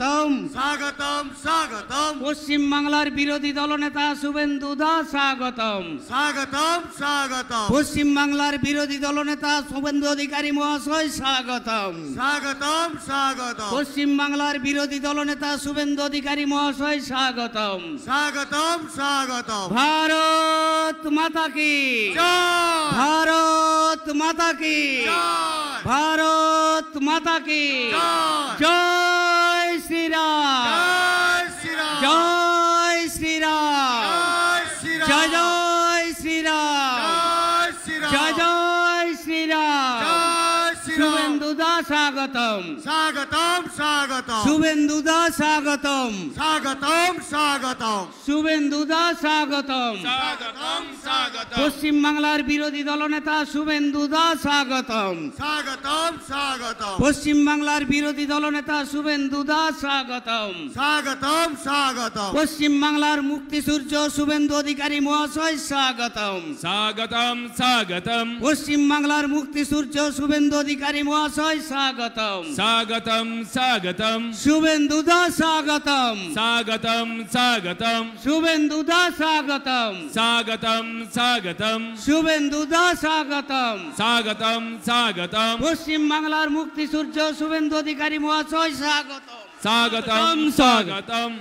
স্বাগতম স্বাগতম স্বাগতম পশ্চিম বাংলার বিরোধী দলনেতা শুভেন্দু দাস স্বাগতম স্বাগতম স্বাগতম পশ্চিম বাংলার বিরোধী দলনেতা শুভেন্দু অধিকারী মহাশয় স্বাগতম স্বাগতম স্বাগতম পশ্চিম বাংলার বিরোধী দলনেতা শুভেন্দু অধিকারী মহাশয় স্বাগতম স্বাগতম স্বাগতম ভারত মাতা কি জয় ভারত মাতা কি জয় ভারত মাতা কি জয় জয় শ্রীরাম জয় শ্রীরাম জয় শ্রীরাম জয় শ্রীরাম জয় জয় শ্রীরাম জয় শ্রীরাম জয় জয় শ্রীরাম জয় শ্রীরাম শুভেন্দু দাস স্বাগতম স্বাগতম স্বাগতম শুভেন্দু দাস স্বাগতম স্বাগতম স্বাগতম শুভেন্দু দাস স্বাগতম স্বাগতম স্বাগতম পশ্চিম বাংলার বিরোধী দলনেতা শুভেন্দু দাস স্বাগতম স্বাগতম স্বাগতম পশ্চিম বাংলার বিরোধী দলনেতা শুভেন্দু দাস স্বাগতম স্বাগতম স্বাগতম পশ্চিম বাংলার মুক্তিসূর্য শুভেন্দু অধিকারী মহাশয় স্বাগতম স্বাগতম স্বাগতম পশ্চিম বাংলার মুক্তিসূর্য শুভেন্দু অধিকারী মহাশয় স্বাগতম স্বাগতম স্বাগতম শুভেন্দু দাস স্বাগতম স্বাগতম স্বাগতম শুভেন্দু দাস স্বাগতম স্বাগতম স্বাগতম শুভেন্দু দাস স্বাগতম স্বাগতম স্বাগতম পশ্চিম বাংলার মুক্তিসূর্য শুভেন্দু অধিকারী মহাশয় স্বাগতম স্বাগতম স্বাগতম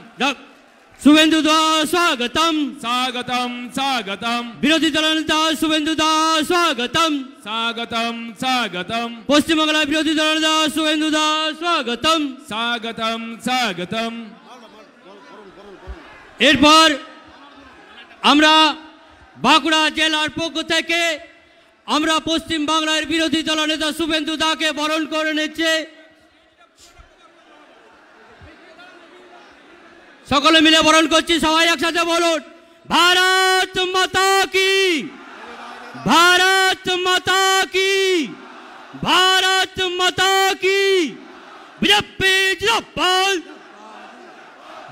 শুভেন্দু দাস স্বাগতম স্বাগতম স্বাগতম বিরোধী দলনেতা শুভেন্দু দাস স্বাগতম স্বাগতম স্বাগতম পশ্চিম বাংলার বিরোধী দলনেতা শুভেন্দু দাস স্বাগতম স্বাগতম স্বাগতম এরপর আমরা বাঁকুড়া জেলার পক্ষ থেকে আমরা পশ্চিম বাংলার বিরোধী দলনেতা শুভেন্দু দাকে বরণ করে নিচ্ছে সকলে মিলে বরণ করছি সবাই একসাথে বলুন ভারত মাতা কি ভারত মাতা কি ভারত মাতা কি বিজেপি জিন্দাবাদ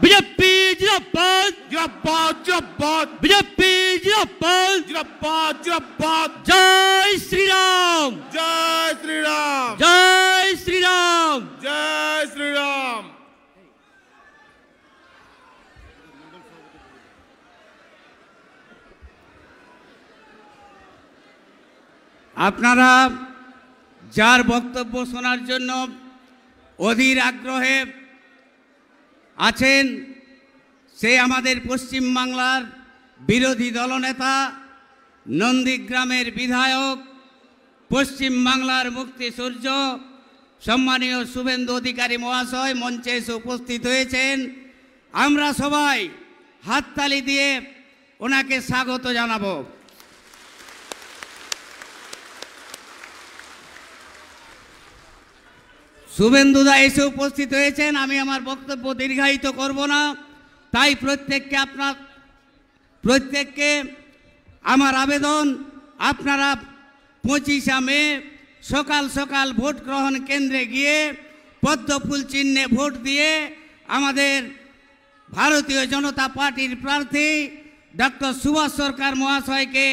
বিজেপি জিন্দাবাদ জিন্দাবাদ জিন্দাবাদ বিজেপি জিন্দাবাদ জিন্দাবাদ জিন্দাবাদ জয় শ্রীরাম জয় শ্রীরাম জয় শ্রীরাম জয় শ্রীরাম আপনারা যার বক্তব্য শোনার জন্য অধীর আগ্রহে আছেন সে আমাদের পশ্চিম বাংলার বিরোধী দলনেতা নন্দীগ্রামের বিধায়ক পশ্চিম বাংলার মুক্তিসূর্য সম্মানীয় শুভেন্দু অধিকারী মহাশয় মঞ্চে এসে উপস্থিত হয়েছেন। আমরা সবাই হাততালি দিয়ে ওনাকে স্বাগত জানাবো। শুভেন্দুদা এসে উপস্থিত হয়েছেন। আমি আমার বক্তব্য দীর্ঘায়িত করব না, তাই প্রত্যেককে আমার আবেদন, আপনারা 25শে মে সকাল সকাল ভোট গ্রহণ কেন্দ্রে গিয়ে পদ্মফুল চিহ্নে ভোট দিয়ে আমাদের ভারতীয় জনতা পার্টির প্রার্থী ডক্টর সুভাষ সরকার মহাশয়কে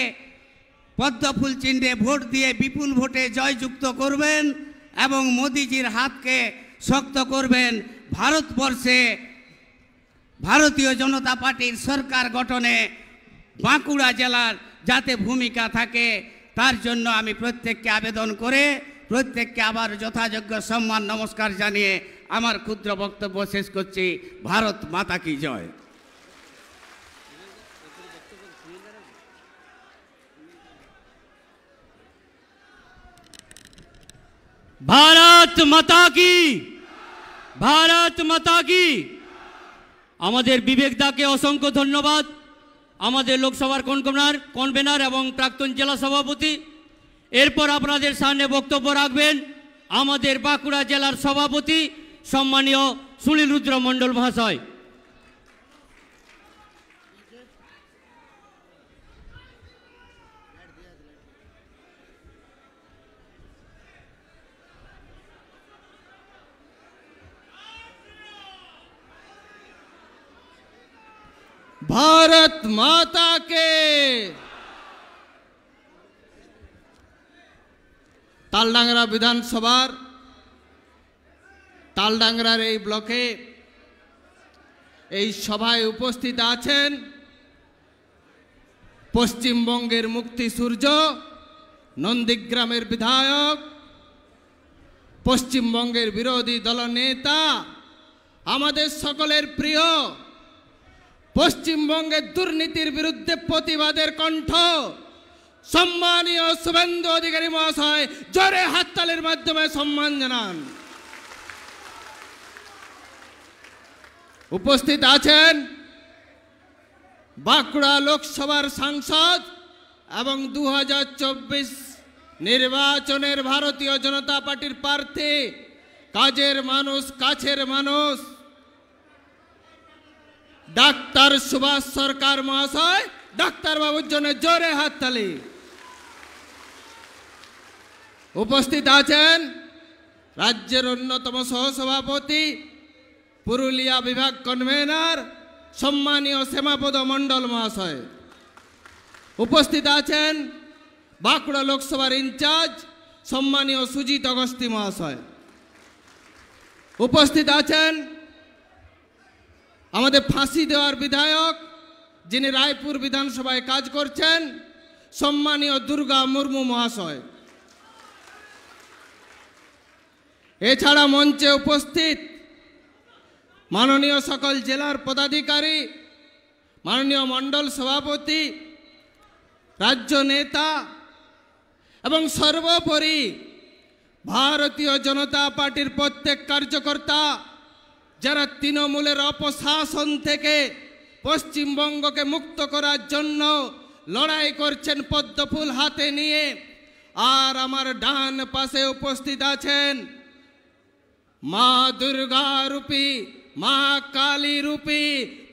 পদ্মফুল চিহ্নে ভোট দিয়ে বিপুল ভোটে জয়যুক্ত করবেন এবং মোদিজির হাতকে শক্ত করবেন। ভারতবর্ষে ভারতীয় জনতা পার্টির সরকার গঠনে বাঁকুড়া জেলার যাতে ভূমিকা থাকে তার জন্য আমি প্রত্যেককে আবেদন করে প্রত্যেককে আবার যথাযোগ্য সম্মান নমস্কার জানিয়ে আমার ক্ষুদ্র বক্তব্য শেষ করছি। ভারত মাতা কি জয়। ভারত মাতা কি, ভারত মাতা কি। আমাদের বিবেক দাকে অসংখ্য ধন্যবাদ, আমাদের লোকসভার কনভেনার এবং প্রাক্তন জেলা সভাপতি। এরপর আপনাদের সামনে বক্তব্য রাখবেন আমাদের বাঁকুড়া জেলার সভাপতি সম্মানীয় সুনীল রুদ্র মণ্ডল মহাশয়। भारत माता के तालडांगरा विधानसभार तालडांगरार এই ব্লকে এই সভায় উপস্থিত আছেন পশ্চিমবঙ্গের মুক্তি সূর্য, নন্দীগ্রামের বিধায়ক, পশ্চিমবঙ্গের বিরোধী দলনেতা, আমাদের সকলের প্রিয়, পশ্চিমবঙ্গের দুর্নীতির বিরুদ্ধে প্রতিবাদের কণ্ঠ সম্মানীয় শুভেন্দু অধিকারী মহাশয় জোরে হাততালির মাধ্যমে সম্মান জানান। উপস্থিত আছেন বাঁকুড়া লোকসভার সাংসদ এবং 2024 নির্বাচনের ভারতীয় জনতা পার্টির প্রার্থী, কাজের মানুষ, কাছের মানুষ, ডাক্তার সুভাষ সরকার মহাশয়। ডাক্তার বাবুর জন্য জোরে হাততালি। উপস্থিত আছেন রাজ্যের অন্যতম সহসভাপতি, পুরুলিয়া বিভাগ কনভেনার সম্মানীয় শ্যামাপদ মণ্ডল মহাশয়। উপস্থিত আছেন বাঁকুড়া লোকসভার ইনচার্জ সম্মানীয় সুজিত অগস্তি মহাশয়। উপস্থিত আছেন আমাদের ফাঁসি দেওয়ার বিধায়ক, যিনি রায়পুর বিধানসভায় কাজ করছেন, সম্মানীয় দুর্গা মুর্মু মহাশয়। এছাড়া মঞ্চে উপস্থিত মাননীয় সকল জেলার পদাধিকারী, মাননীয় মণ্ডল সভাপতি, রাজ্য নেতা এবং সর্বোপরি ভারতীয় জনতা পার্টির প্রত্যেক কার্যকর্তা, যারা তৃণমূলের অপশাসন থেকে পশ্চিমবঙ্গকে মুক্ত করার জন্য লড়াই করছেন পদ্মফুল হাতে নিয়ে। আর আমার ডান পাশে উপস্থিত আছেন মা দুর্গা রূপী, মা কালী রূপী,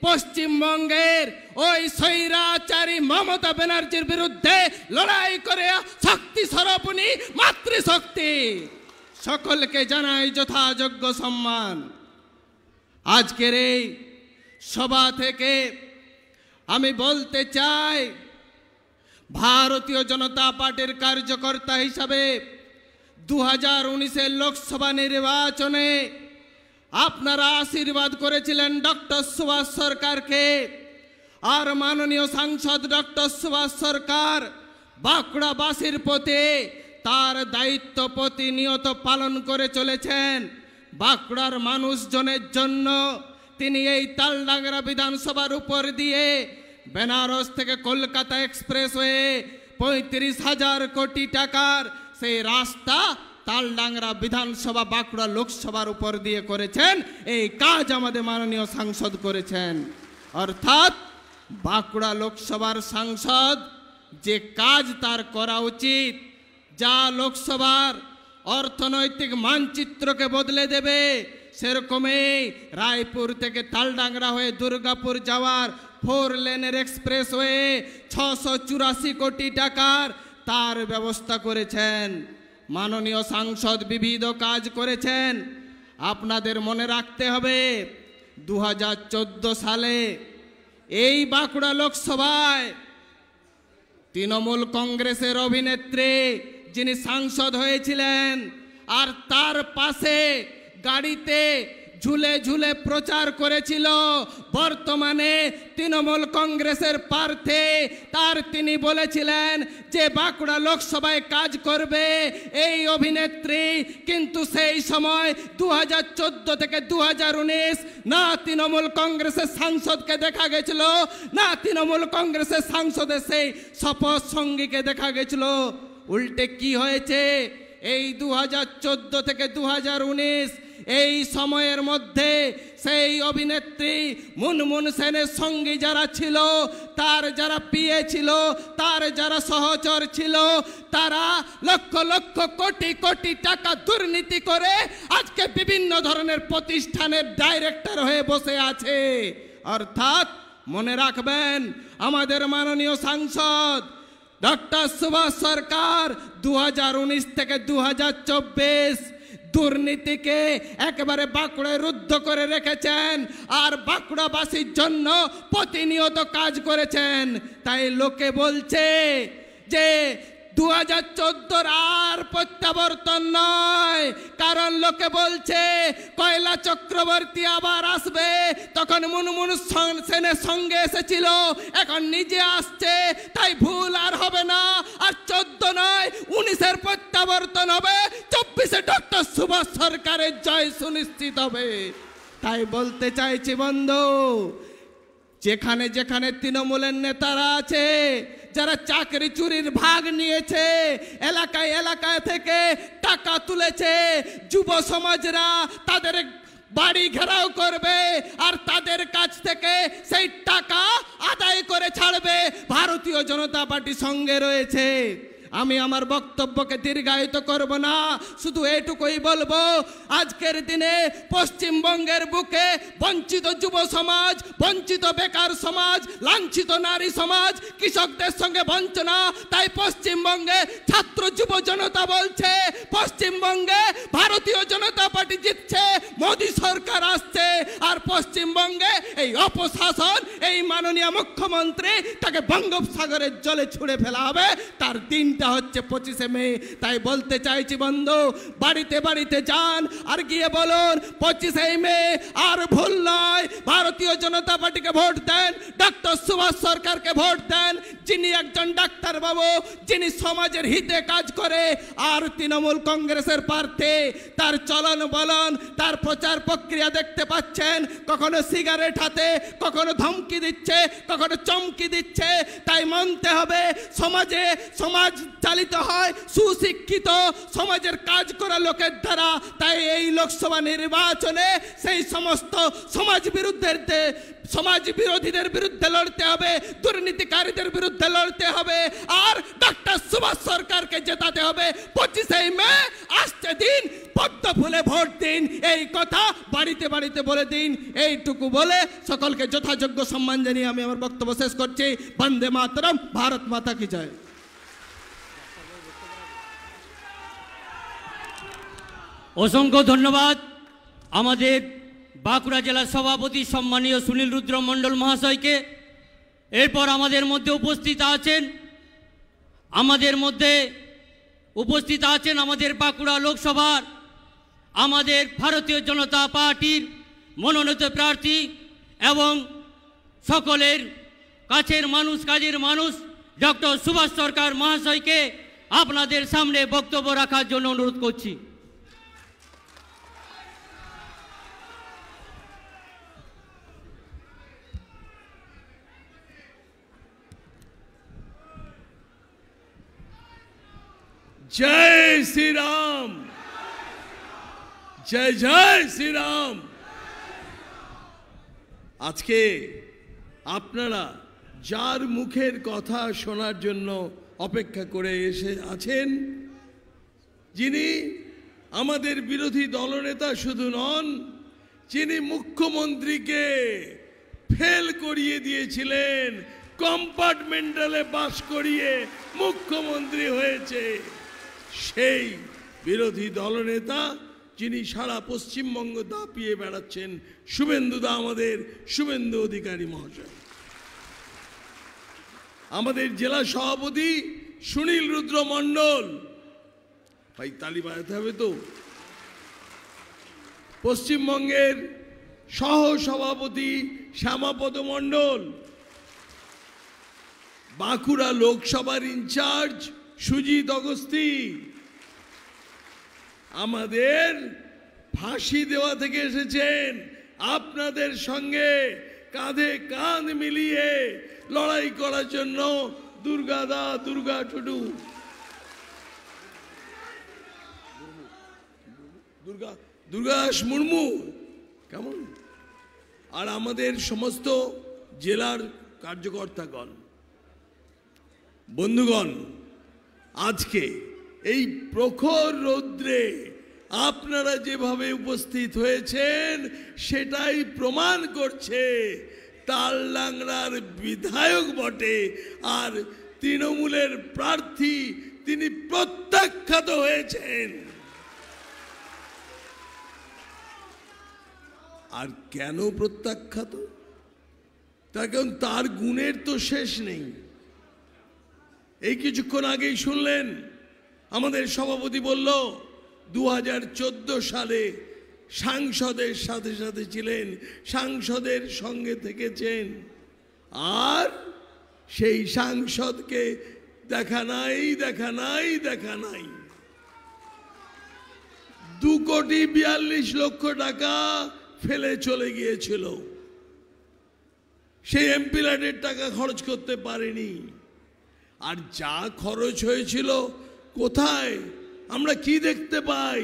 পশ্চিমবঙ্গের ওই স্বৈরাচারী মমতা ব্যানার্জির বিরুদ্ধে লড়াই করে শক্তি স্বরূপিণী মাতৃশক্তি। সকলকে জানাই যথাযোগ্য সম্মান। আজকের এই সভা থেকে আমি বলতে চাই, ভারতীয় জনতা পার্টির কার্যকর্তা হিসাবে 2019-এর লোকসভা নির্বাচনে আপনারা আশীর্বাদ করেছিলেন ডক্টর সুভাষ সরকারকে। আর মাননীয় সাংসদ ডক্টর সুভাষ সরকার বাঁকুড়াবাসীর প্রতি তার দায়িত্ব প্রতিনিয়ত পালন করে চলেছেন। বাঁকুড়ার মানুষজনের জন্য তিনি এই তালডাংরা বিধানসভার উপর দিয়ে বেনারস থেকে কলকাতা এক্সপ্রেসওয়ে 35,000 কোটি টাকার সেই রাস্তা তালডাংরা বিধানসভা বাঁকুড়া লোকসভার উপর দিয়ে করেছেন। এই কাজ আমাদের মাননীয় সাংসদ করেছেন। অর্থাৎ বাঁকুড়া লোকসভার সাংসদ যে কাজ তার করা উচিত, যা লোকসভার অর্থনৈতিক মানচিত্রকে বদলে দেবে, সেরকমই রায়পুর থেকে তালডাংরা হয়ে দুর্গাপুর যাওয়ার 4 লেনের এক্সপ্রেসওয়ে 684 কোটি টাকার তার ব্যবস্থা করেছেন। মাননীয় সাংসদ বিবিধ কাজ করেছেন। আপনাদের মনে রাখতে হবে 2014 সালে এই বাঁকুড়া লোকসভায় তৃণমূল কংগ্রেসের অভিনেত্রী যিনি সাংসদ হয়েছিলেন, আর তার পাশে গাড়িতে ঝুলে ঝুলে প্রচার করেছিল বর্তমানে তৃণমূল কংগ্রেসের প্রার্থী। তিনি বলেছিলেন যে বাঁকুড়া লোকসভায় কাজ করবে এই অভিনেত্রী, কিন্তু সেই সময় 2014 থেকে 2019 না তৃণমূল কংগ্রেসের সাংসদকে দেখা গেছিল, না তৃণমূল কংগ্রেসের সাংসদের সেই শপথ সঙ্গীকে দেখা গেছিল। উল্টে কি হয়েছে, এই 2014 থেকে 2019 এই সময়ের মধ্যে সেই অভিনেত্রী মুনমুন সেনের সঙ্গী যারা ছিল, তার যারা পিএ ছিল, তার যারা সহচর ছিল, তারা লক্ষ লক্ষ কোটি কোটি টাকা দুর্নীতি করে আজকে বিভিন্ন ধরনের প্রতিষ্ঠানের ডাইরেক্টর হয়ে বসে আছে। অর্থাৎ মনে রাখবেন, আমাদের মাননীয় সাংসদ ডক্টর সুভাষ সরকার 2019 থেকে 2024 দুর্নীতিকে একেবারে বাঁকুড়ায় রুদ্ধ করে রেখেছেন আর বাঁকুড়াবাসীর জন্য প্রতিনিয়ত কাজ করেছেন। তাই লোকে বলছে যে 2014 আর প্রত্যাবর্তন নয়, কারণ লোকে বলছে কয়লা চক্রবর্তী আবার আসবে, তখন মুনমুন সেনের সঙ্গে এসেছিল, এখন নিজে আসছে, তাই ভুল আর হবে না। আর 14 নয় 19-এর প্রত্যাবর্তন হবে, 24-এ ডক্টর সুভাষ সরকারের জয় সুনিশ্চিত হবে। তাই বলতে চাইছি বন্ধু, যেখানে যেখানে তৃণমূলের নেতারা আছে, যারা চাকরি চুরির ভাগ নিয়েছে, এলাকায় এলাকায় থেকে টাকা তুলেছে, যুব সমাজরা তাদের বাড়ি ঘেরাও করবে আর তাদের কাছ থেকে সেই টাকা আদায় করে ছাড়বে। ভারতীয় জনতা পার্টি সঙ্গে রয়েছে। আমি আমার বক্তব্যকে দীর্ঘায়িত করব না, শুধু এটুকুই বলবো, আজকের দিনে পশ্চিমবঙ্গের বুকে বঞ্চিত যুব সমাজ, বঞ্চিত বেকার সমাজ, লাঞ্ছিত নারী সমাজ, কৃষকদের সঙ্গে বঞ্চনা, তাই পশ্চিমবঙ্গে ছাত্র যুব জনতা বলছে পশ্চিমবঙ্গে ভারতীয় জনতা পার্টি জিতছে, মোদী সরকার আসছে। আর পশ্চিমবঙ্গে এই অপশাসন, এই মাননীয় মুখ্যমন্ত্রী, তাকে বঙ্গোপসাগরের জলে ছুঁড়ে ফেলা হবে। তার দিনটা হচ্ছে 25শে মে। তাই বলতে চাইছি বন্ধু, বাড়িতে বাড়িতে যান আর গিয়ে বলুন 25শে মে আর ভুল নয়, ভারতীয় জনতা পার্টিকে ভোট দেন, ডক্টর সুভাষ সরকারকে ভোট দেন, যিনি একজন ডাক্তার বাবু, যিনি সমাজের হিতে কাজ করে। আর তৃণমূল কংগ্রেসের প্রার্থী, তার চলন বলন, তার প্রচার প্রক্রিয়া দেখতে পাচ্ছেন, কখনো সিগারেট হাতে, কখনো ধমকি দিচ্ছে, কখনো চমকি দিচ্ছে। তাই মানতে হবে সমাজে, সমাজ চালিত হয় সুশিক্ষিত সমাজের কাজ করা লোকের দ্বারা। তাই এই লোকসভা নির্বাচনে সেই সমস্ত সমাজ বিরোধীদের বিরুদ্ধে লড়তে হবে, দুর্নীতিকারীদের বিরুদ্ধে লড়তে হবে, আর ডক্টর সুভাষ সরকারকে জেতাতে হবে। 25শে মে আসছে দিন, পদ্ম ফুলে ভোট দিন, এই কথা বাড়িতে বাড়িতে বলে দিন। এইটুকু বলে সকলকে যথাযোগ্য সম্মান জানিয়ে আমি আমার বক্তব্য শেষ করছি। বন্দে মাতরম, ভারত মাতা কি জয়। অসংখ্য ধন্যবাদ আমাদের বাঁকুড়া জেলার সভাপতি সম্মানীয় সুনীল রুদ্র মণ্ডল মহাশয়কে। এরপর আমাদের মধ্যে উপস্থিত আছেন আমাদের বাঁকুড়া লোকসভার আমাদের ভারতীয় জনতা পার্টির মনোনীত প্রার্থী এবং সকলের কাছের মানুষ, কাজের মানুষ ডক্টর সুভাষ সরকার মহাশয়কে আপনাদের সামনে বক্তব্য রাখার জন্য অনুরোধ করছি। जय श्री राम, जय जय श्री राम। आज के আপনারা যার মুখের কথা শোনার জন্য অপেক্ষা করে এসে আছেন, যিনি আমাদের বিরোধী দলনেতা শুধু নন, যিনি মুখ্যমন্ত্রীকে ফেল করিয়ে দিয়েছিলেন, কম্পার্টমেন্টালে বাস করিয়ে মুখ্যমন্ত্রী হয়েছে, সেই বিরোধী দলনেতা যিনি সারা পশ্চিমবঙ্গ দাপিয়ে বেড়াচ্ছেন, শুভেন্দুদা, আমাদের শুভেন্দু অধিকারী মহাশয়। আমাদের জেলা সভাপতি সুনীল রুদ্র মণ্ডল, ভাই তালি বাজাতে হবে তো। পশ্চিমবঙ্গের সহ সভাপতি শ্যামাপদ মণ্ডল, বাঁকুড়া লোকসভার ইনচার্জ সুজিত অগস্তি, আমাদের ফাঁসি দেওয়া থেকে এসেছেন, আপনাদের সঙ্গে কাঁধে কাঁধ মিলিয়ে লড়াই করার জন্য দুর্গা টুডু, দুর্গাদাস মুর্মু, কেমন, আর আমাদের সমস্ত জেলার কার্যকর্তাগণ। বন্ধুগণ, আজকে এই প্রখর রৌদ্রে আপনারা যেভাবে উপস্থিত হয়েছেন সেটাই প্রমাণ করছে তালডাংরার বিধায়ক বটে, আর তৃণমূলের প্রার্থী তিনি প্রত্যাখ্যাত হয়েছেন। আর কেন প্রত্যাখ্যাত? তার কারণ তার গুণের তো শেষ নেই। এই কিছুক্ষণ আগেই শুনলেন আমাদের সভাপতি বলল 2014 সালে সাংসদের সাথে সাথে ছিলেন, সাংসদের সঙ্গে থেকেছেন, আর সেই সাংসদকে দেখা নাই। 2,42,00,000 টাকা ফেলে চলে গিয়েছিল। সেই এমপি ল্যাডের টাকা খরচ করতে পারেনি। আর যা খরচ হয়েছিল কোথায়, আমরা কি দেখতে পাই,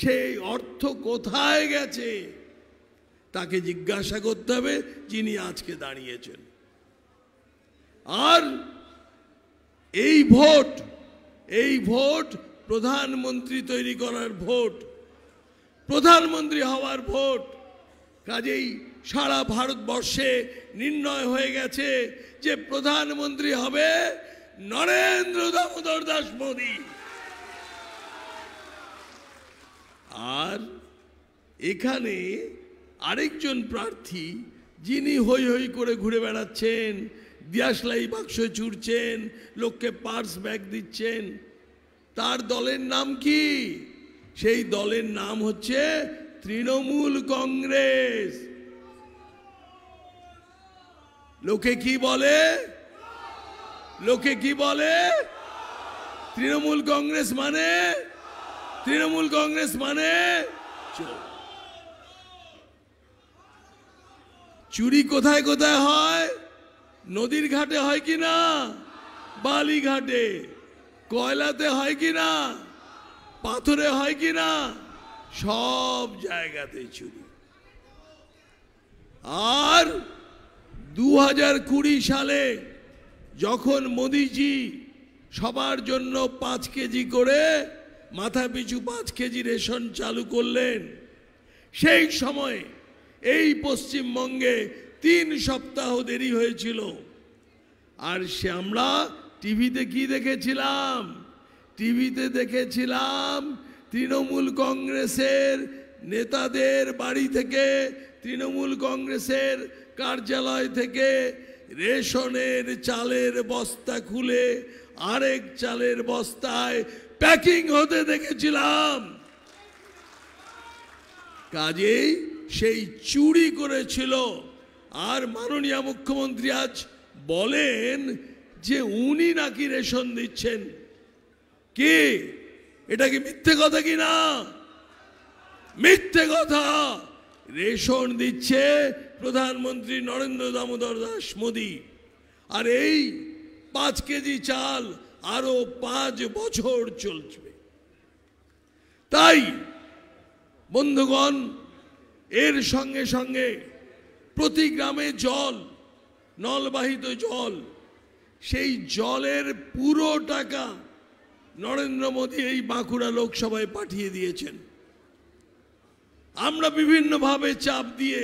সেই অর্থ কোথায় গেছে তাকে জিজ্ঞাসা করতে হবে যিনি আজকে দাঁড়িয়েছেন। আর এই ভোট প্রধানমন্ত্রী তৈরি করার ভোট, প্রধানমন্ত্রী হওয়ার ভোট। কাজেই সারা ভারতবর্ষে নির্ণয় হয়ে গেছে যে প্রধানমন্ত্রী হবে নরেন্দ্র দামোদর দাস মোদী। আর এখানে আরেকজন প্রার্থী যিনি হই হই করে ঘুরে বেড়াচ্ছেন, দিয়াশলাই বাক্স ছুড়ছেন, লোককে পার্স ব্যাগ দিচ্ছেন, তার দলের নাম কি? সেই দলের নাম হচ্ছে তৃণমূল কংগ্রেস। লোকে কি বলে? তৃণমূল কংগ্রেস মানে চুরি কোথায় কোথায় হয়? নদীর ঘাটে হয় কি না? বালি ঘাটে। কয়লাতে হয় কি না? পাথরে হয় কি না? সব জায়গাতে চুরি। আর 2020 সালে যখন মোদিজি সবার জন্য 5 কেজি করে মাথা পিছু 5 কেজি রেশন চালু করলেন, সেই সময় এই পশ্চিমবঙ্গে 3 সপ্তাহ দেরি হয়েছিল। আর সে আমরা টিভিতে কি দেখেছিলাম? তৃণমূল কংগ্রেসের নেতাদের বাড়ি থেকে, তৃণমূল কংগ্রেসের কার্যালয় থেকে রেশনের চালের বস্তা খুলে আরেক চালের বস্তায় প্যাকিং হতে দেখেছিলাম। কাজেই সেই চুরি করেছিল। আর মাননীয় মুখ্যমন্ত্রী আজ বলেন যে উনি নাকি রেশন দিচ্ছেন। কি এটা কি মিথ্যে কথা কি না? মিথ্যে কথা। রেশন দিচ্ছে প্রধানমন্ত্রী নরেন্দ্র দামোদর দাস মোদী। আর এই 5 কেজি চাল আরো 5 বছর চলবে। তাই বন্ধুগণ, এর সঙ্গে সঙ্গে প্রতি গ্রামে জল, নলবাহিত জল, সেই জলের পুরো টাকা নরেন্দ্র মোদী এই বাঁকুড়া লোকসভায় পাঠিয়ে দিয়েছেন। আমরা বিভিন্নভাবে চাপ দিয়ে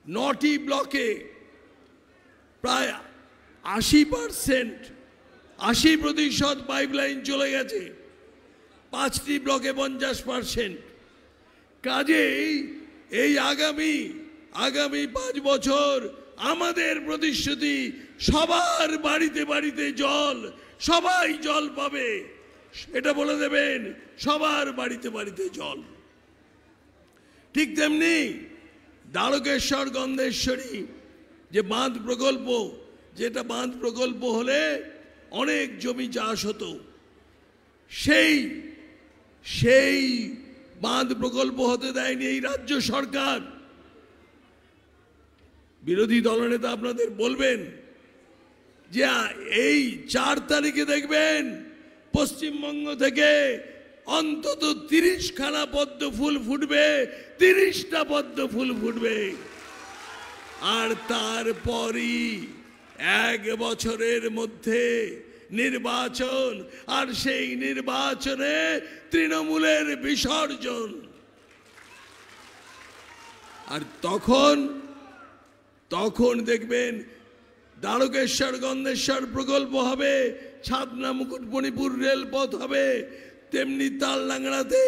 9টি ব্লকে প্রায় 80% পাইপলাইন চলে গেছে, 5টি ব্লকে 50%। কাজেই এই আগামী 5 বছর আমাদের প্রতিশ্রুতি সবার বাড়িতে বাড়িতে জল, সবাই জল পাবে, এটা বলে দেবেন, সবার বাড়িতে বাড়িতে জল। ঠিক তেমনি দ্বারকেশ্বর গন্ধেশ্বরী যে বাঁধ প্রকল্প, যেটা বাঁধ প্রকল্প হলে অনেক জমি চাষ হতো, সেই বাঁধ প্রকল্প হতে দেয়নি এই রাজ্য সরকার। বিরোধী দলনেতা আপনাদের বলবেন যে এই 4 তারিখে দেখবেন পশ্চিমবঙ্গ থেকে অন্তত 30খানা পদ্ম ফুল ফুটবে, 30টা পদ্ম ফুল ফুটবে। আর তারপরই 1 বছরের মধ্যে নির্বাচন, আর সেই নির্বাচনে তৃণমূলের বিসর্জন। আর তখন দেখবেন দ্বারকেশ্বর গন্ধেশ্বর প্রকল্প হবে, ছাদনা মুকুটমণিপুর রেলপথ হবে, তেমনি তালডাংরাতে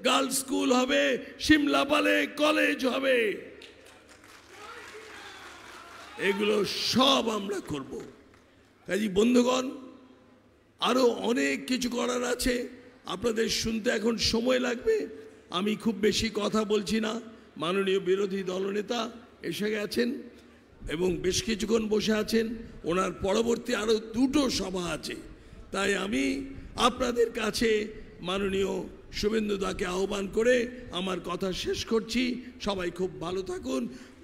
গার্লস স্কুল হবে, সিমলাপালে কলেজ হবে। এগুলো সব আমরা করব। কাজী বন্ধুগণ, আরও অনেক কিছু করার আছে, আপনাদের শুনতে এখন সময় লাগবে। আমি খুব বেশি কথা বলছি না। মাননীয় বিরোধী দলনেতা এসে গেছেন এবং বেশ কিছুক্ষণ বসে আছেন। ওনার পরবর্তী আরও দুটো সভা আছে, তাই আমি আপনাদের কাছে মাননীয় শুভেন্দু দাকে আহ্বান করে আমার কথা শেষ করছি। সবাই খুব ভালো থাকুন।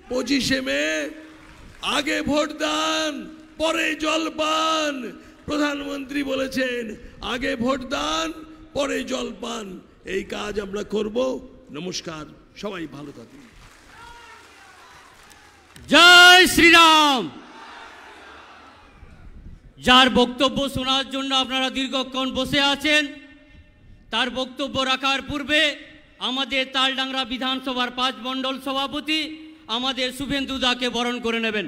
25শে মে আগে ভোট দান পরে জলপান। প্রধানমন্ত্রী বলেছেন আগে ভোট দান পরে জলপান। এই কাজ আমরা করব। নমস্কার, সবাই ভালো থাকুন। জয় শ্রীরাম। যার বক্তব্য শোনার জন্য আপনারা দীর্ঘক্ষণ বসে আছেন, তার বক্তব্য রাখার পূর্বে আমাদের তালডাংরা বিধানসভার 5 মণ্ডল সভাপতি আমাদের শুভেন্দু দাকে বরণ করে নেবেন।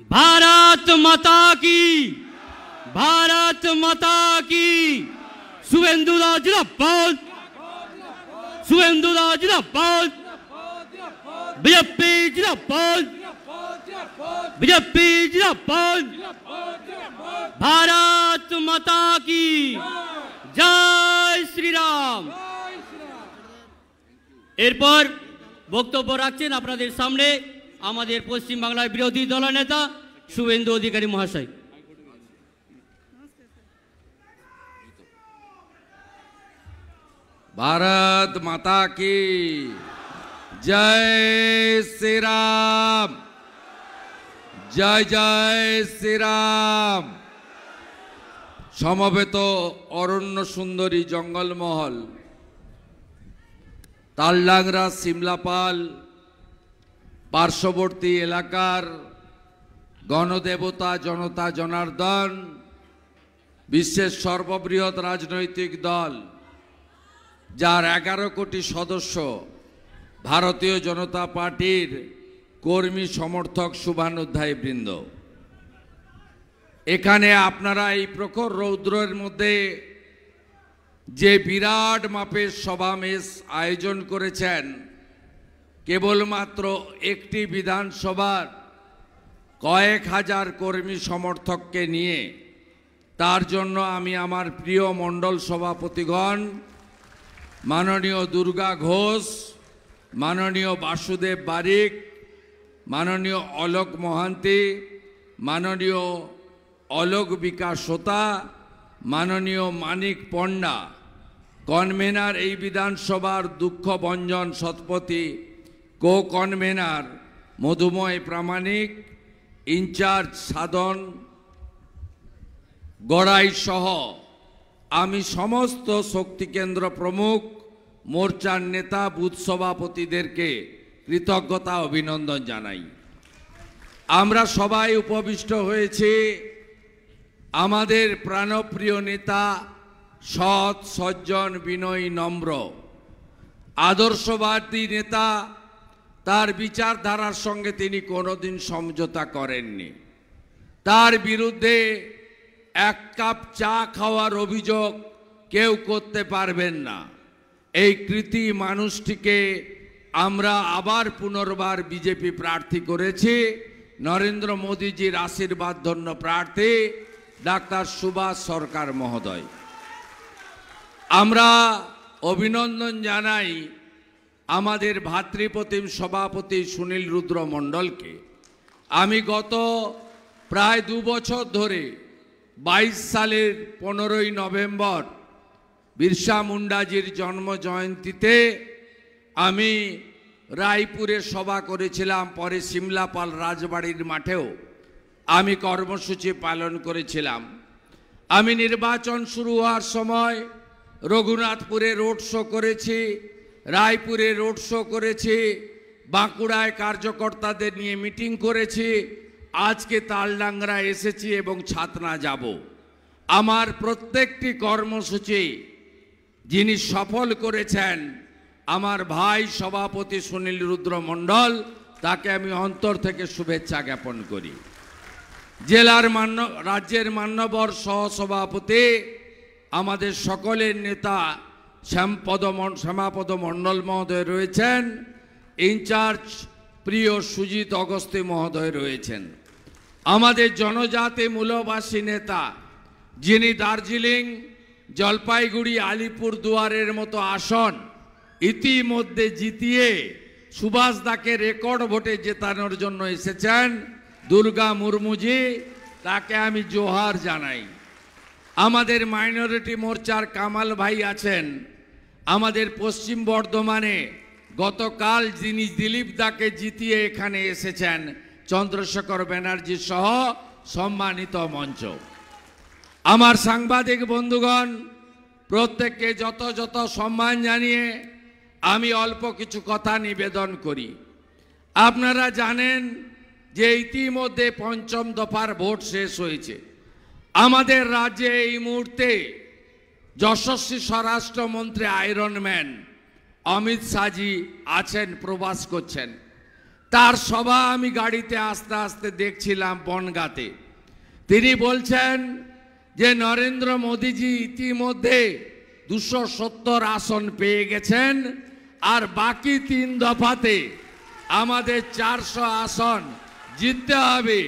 भारत माता की, भारत माता की। शुभेंदु दा जिंदाबाद, शुभेंदु दा जिंदाबाद, बीजेपी जिंदाबाद, बीजेपी जिंदाबाद। भारत माता की जय श्री राम। এরপর বক্তব্য রাখছেন আপনাদের সামনে আমাদের পশ্চিম বাংলার বিরোধী দলনেতা শুভেন্দু অধিকারী মহাশয়। भारत माता की जय श्री राम, जय जय श्री राम। সমবেত অরণ্য সুন্দরী জঙ্গলমহল, তালডাংরা সিমলাপাল পার্শ্ববর্তী এলাকার গণদেবতা জনতা জনার্দন, বিশ্বের সর্ববৃহৎ রাজনৈতিক দল যার 11 কোটি সদস্য, ভারতীয় জনতা পার্টির কর্মী সমর্থক শুভানুধ্যায়ী বৃন্দ, এখানে আপনারা এই প্রখর রৌদ্রের মধ্যে যে বিরাট মাপের সমাবেশ আয়োজন করেছেন, কেবলমাত্র একটি বিধানসভার কয়েক হাজার কর্মী সমর্থককে নিয়ে, তার জন্য আমি আমার প্রিয় মণ্ডল সভাপতিগণ মাননীয় দুর্গা ঘোষ, মাননীয় বাসুদেব বারিক, মাননীয় অলোক মহান্তি, মাননীয় অলোক বিকাশ সোতা, মাননীয় মানিক পণ্ডা, কনভেনার এই বিধানসভার দুঃখভঞ্জন শতপথী, কো কনভেনার মধুময় প্রামাণিক, ইনচার্জ সাধন গড়াই সহ আমি সমস্ত শক্তিকেন্দ্র প্রমুখ, মোর্চার নেতা, বুথ সভাপতিদেরকে কৃতজ্ঞতা অভিনন্দন জানাই। আমরা সবাই উপবিষ্ট হয়েছি আমাদের প্রাণপ্রিয় নেতা, সৎ সজ্জন বিনয়ী নম্র আদর্শবাদী নেতা। তার বিচারধারার সঙ্গে তিনি কোনোদিন সমঝোতা করেননি। তার বিরুদ্ধে এক কাপ চা খাওয়ার অভিযোগ কেউ করতে পারবেন না। এই কৃতি মানুষটিকে আমরা আবার পুনর্বার বিজেপি প্রার্থী করেছি, নরেন্দ্র মোদীজির আশীর্বাদ ধন্য প্রার্থী ডাক্তার সুভাষ সরকার মহোদয়। আমরা অভিনন্দন জানাই আমাদের ভাতৃপ্রতিম সভাপতি সুনীল রুদ্র মণ্ডলকে। আমি গত প্রায় 2 বছর ধরে 22 সালের 15ই নভেম্বর বিরসা মুন্ডাজির জন্ম জয়ন্তীতে আমি রায়পুরে সভা করেছিলাম, পরে সিমলাপাল রাজবাড়ির মাঠেও আমি কর্মসূচি পালন করেছিলাম। আমি নির্বাচন শুরু হওয়ার সময় রঘুনাথপুরে রোড শো করেছি, রায়পুরে রোড শো করেছি, বাঁকুড়ায় কার্যকর্তাদের নিয়ে মিটিং করেছি, আজকে তালডাংরা এসেছি এবং ছাতনা যাব। আমার প্রত্যেকটি কর্মসূচি যিনি সফল করেছেন আমার ভাই সভাপতি সুনীল রুদ্র মণ্ডল, তাকে আমি অন্তর থেকে শুভেচ্ছা জ্ঞাপন করি। জেলার রাজ্যের মান্যবর সহসভাপতি আমাদের সকলের নেতা শ্যামাপদ মণ্ডল মহোদয় রয়েছেন, ইনচার্জ প্রিয় সুজিত অগস্তি মহোদয় রয়েছেন, আমাদের জনজাতি মূলবাসী নেতা যিনি দার্জিলিং, জলপাইগুড়ি, আলিপুরদুয়ারের মতো আসন ইতিমধ্যে জিতিয়ে সুভাষদাকে রেকর্ড ভোটে জেতানোর জন্য এসেছেন, দুর্গা মুর্মুজি, তাকে আমি জোহার জানাই। আমাদের মাইনরিটি মোর্চার কামাল ভাই আছেন, আমাদের পশ্চিম বর্ধমানে গতকাল যিনি দিলীপ দাকে জিতিয়ে এখানে এসেছেন, চন্দ্রশেখর ব্যানার্জি সহ সম্মানিত মঞ্চ। আমার সাংবাদিক বন্ধুগণ, প্রত্যেককে যত যত সম্মান জানিয়ে আমি অল্প কিছু কথা নিবেদন করি। আপনারা জানেন যে ইতিমধ্যে পঞ্চম দফার ভোট শেষ হয়েছে। আমাদের রাজ্যে এই মুহূর্তে যশস্বী স্বরাষ্ট্রমন্ত্রী আয়রন ম্যান অমিত শাহজি আছেন, প্রবাস করছেন। তার সভা আমি গাড়িতে আস্তে আস্তে দেখছিলাম বনগাঁতে। তিনি বলছেন যে নরেন্দ্র মোদীজি ইতিমধ্যে 270 আসন পেয়ে গেছেন, আর বাকি 3 দফাতে আমাদের 400 আসন জিততে হবে।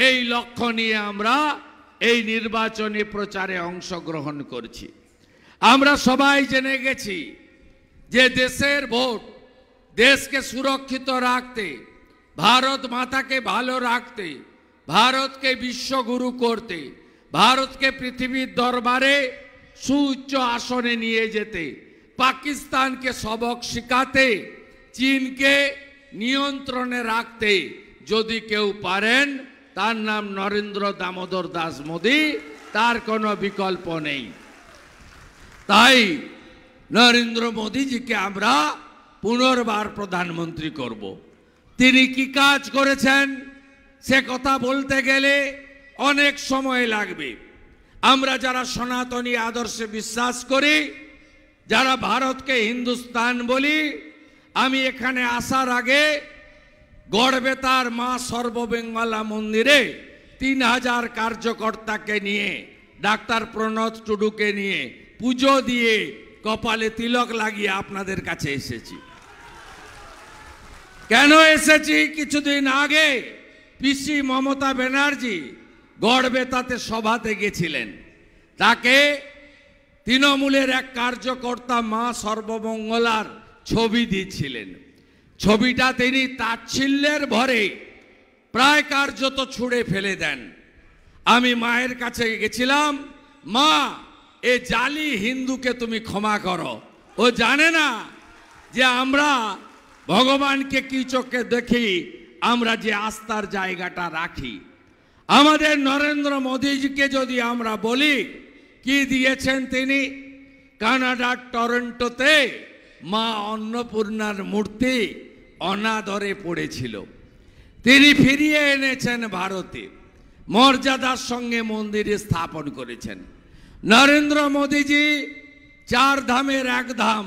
এই লক্ষ্য নিয়ে আমরা এই নির্বাচনী প্রচারে অংশগ্রহণ করছি। আমরা সবাই জেনে গেছি যে দেশের ভোট, দেশকে সুরক্ষিত রাখতে, ভারত মাতাকে ভালো রাখতে, ভারতকে বিশ্বগুরু করতে, ভারতকে পৃথিবীর দরবারে সুউচ্চ আসনে নিয়ে যেতে, পাকিস্তানকে সবক শিখাতে, চীনকে নিয়ন্ত্রণে রাখতে যদি কেউ পারেন, তার নাম নরেন্দ্র দামোদর দাস মোদী, তার কোনো বিকল্প নেই। তাই নরেন্দ্র মোদীজিকে আমরা পুনর্বার প্রধানমন্ত্রী করব। তিনি কি কাজ করেছেন সে কথা বলতে গেলে অনেক সময় লাগবে। আমরা যারা সনাতনী আদর্শে বিশ্বাস করি, যারা ভারতকে হিন্দুস্তান বলি, আমি এখানে আসার আগে গড়বেতার মা সর্ববেঙ্গলা মন্দিরে 3000 কার্যকর্তাকে নিয়ে, ডাক্তার প্রণত টুডুকে নিয়ে পুজো দিয়ে কপালে তিলক লাগিয়ে আপনাদের কাছে এসেছি। কেন এসেছি? কিছুদিন আগে পিসি মমতা ব্যানার্জি গড়বেতাতে সভাতে গেছিলেন। তাকে তৃণমূলের এক কার্যকর্তা মা সর্বমঙ্গলার ছবি দিচ্ছিলেন। ছবিটা তিনি তাচ্ছিল্যের ভরে প্রায় কার্যত ছুঁড়ে ফেলে দেন। আমি মায়ের কাছে গেছিলাম, মা এ জালি হিন্দুকে তুমি ক্ষমা করো, ও জানে না যে আমরা ভগবানকে কি চোখে দেখি, আমরা যে আস্থার জায়গাটা রাখি। আমাদের নরেন্দ্র মোদীজিকে যদি আমরা বলি, কি দিয়েছেন তিনি? কানাডার টরন্টোতে মা অন্নপূর্ণার মূর্তি অনাদরে পড়েছিল, তিনি ফিরিয়ে এনেছেন ভারতে, মর্যাদার সঙ্গে মন্দিরে স্থাপন করেছেন। নরেন্দ্র মোদীজি 4 ধামের 1 ধাম